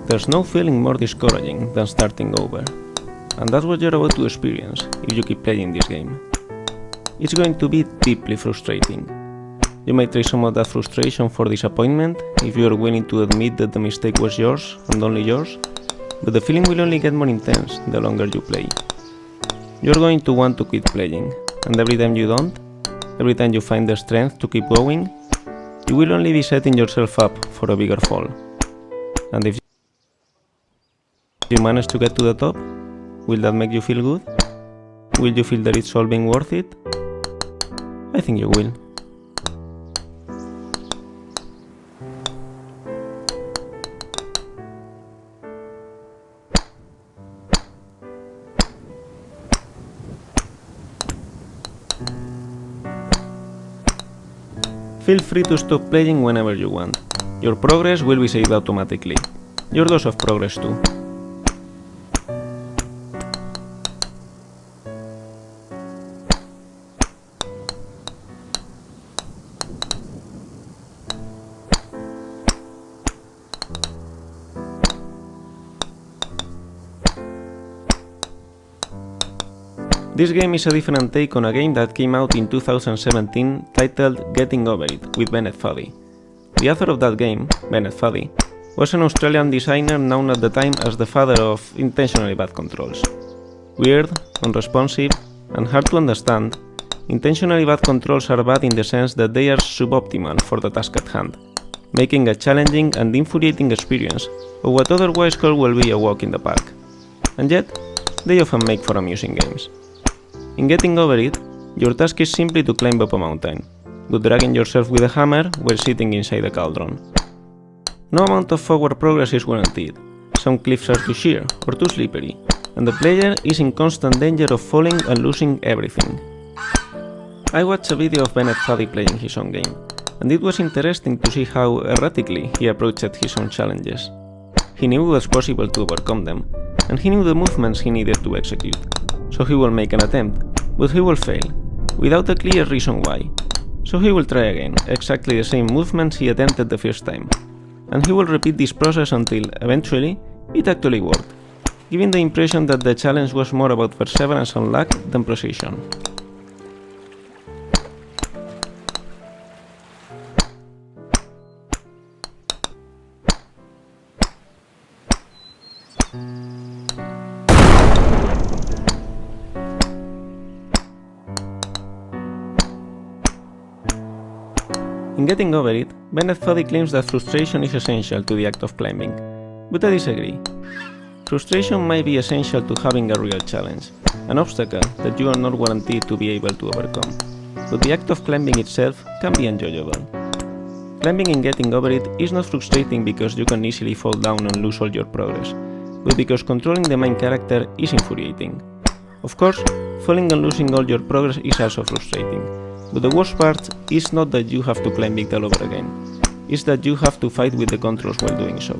There's no feeling more discouraging than starting over, and that's what you're about to experience if you keep playing this game. It's going to be deeply frustrating. You might trade some of that frustration for disappointment if you are willing to admit that the mistake was yours and only yours, but the feeling will only get more intense the longer you play. You're going to want to quit playing, and every time you don't, every time you find the strength to keep going, you will only be setting yourself up for a bigger fall. And if you manage to get to the top, will that make you feel good? Will you feel that it's all been worth it? I think you will. Feel free to stop playing whenever you want. Your progress will be saved automatically. Your loss of progress too. This game is a different take on a game that came out in 2017 titled Getting Over It with Bennett Foddy. The author of that game, Bennett Foddy, was an Australian designer known at the time as the father of intentionally bad controls. Weird, unresponsive, and hard to understand, intentionally bad controls are bad in the sense that they are suboptimal for the task at hand, making a challenging and infuriating experience of what otherwise could well be a walk in the park. And yet, they often make for amusing games. In Getting Over It, your task is simply to climb up a mountain, but dragging yourself with a hammer while sitting inside a cauldron. No amount of forward progress is guaranteed, some cliffs are too sheer or too slippery, and the player is in constant danger of falling and losing everything. I watched a video of Bennett Foddy playing his own game, and it was interesting to see how erratically he approached his own challenges. He knew it was possible to overcome them, and he knew the movements he needed to execute. So he will make an attempt, but he will fail, without a clear reason why. So he will try again, exactly the same movements he attempted the first time. And he will repeat this process until, eventually, it actually worked, giving the impression that the challenge was more about perseverance and luck than precision. In Getting Over It, Bennett Foddy claims that frustration is essential to the act of climbing, but I disagree. Frustration might be essential to having a real challenge, an obstacle that you are not guaranteed to be able to overcome, but the act of climbing itself can be enjoyable. Climbing in Getting Over It is not frustrating because you can easily fall down and lose all your progress, but because controlling the main character is infuriating. Of course, falling and losing all your progress is also frustrating. But the worst part is not that you have to climb it all over again, it's that you have to fight with the controls while doing so.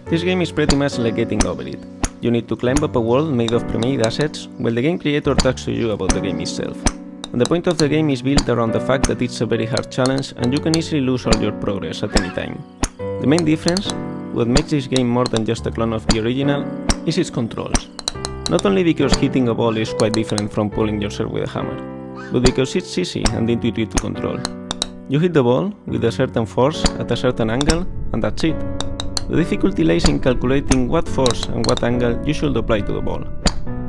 This game is pretty much like Getting Over It. You need to climb up a world made of pre-made assets while the game creator talks to you about the game itself. And the point of the game is built around the fact that it's a very hard challenge and you can easily lose all your progress at any time. The main difference, what makes this game more than just a clone of the original, is its controls. Not only because hitting a ball is quite different from pulling yourself with a hammer, but because it's easy and intuitive to control. You hit the ball with a certain force at a certain angle, and that's it. The difficulty lies in calculating what force and what angle you should apply to the ball.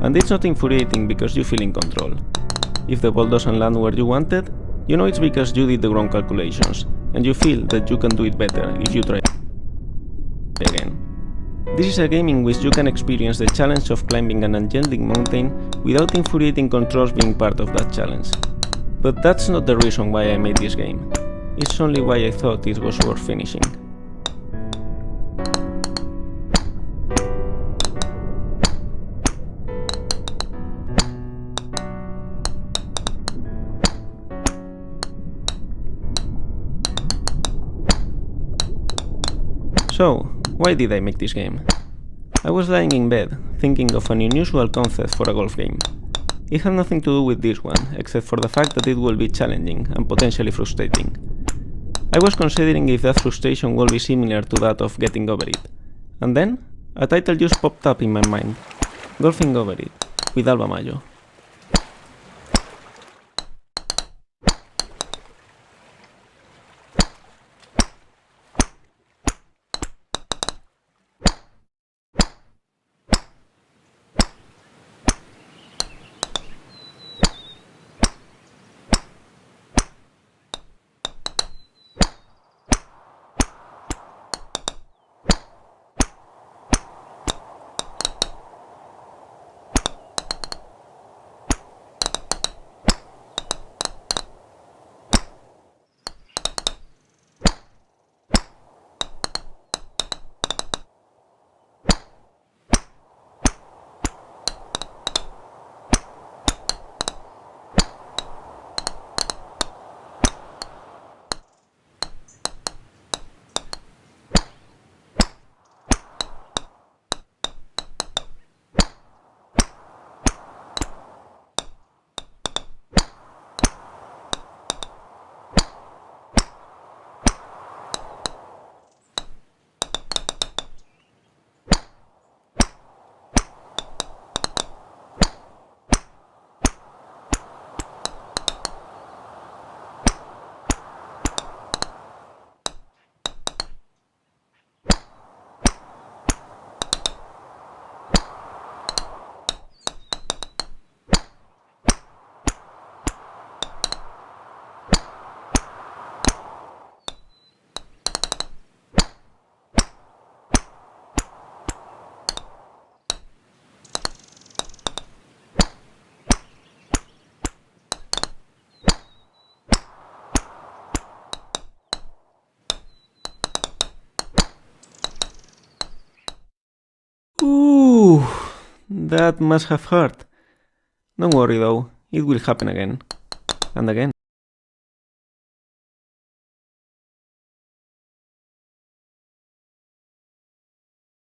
And it's not infuriating because you feel in control. If the ball doesn't land where you wanted, you know it's because you did the wrong calculations, and you feel that you can do it better if you try again. This is a game in which you can experience the challenge of climbing an angelic mountain without infuriating controls being part of that challenge. But that's not the reason why I made this game. It's only why I thought it was worth finishing. So, why did I make this game? I was lying in bed, thinking of an unusual concept for a golf game. It had nothing to do with this one, except for the fact that it will be challenging and potentially frustrating. I was considering if that frustration will be similar to that of Getting Over It, And then, a title just popped up in my mind, Golfing Over It, with Alba Mayo. Ooh, that must have hurt. Don't worry though, it will happen again. And again.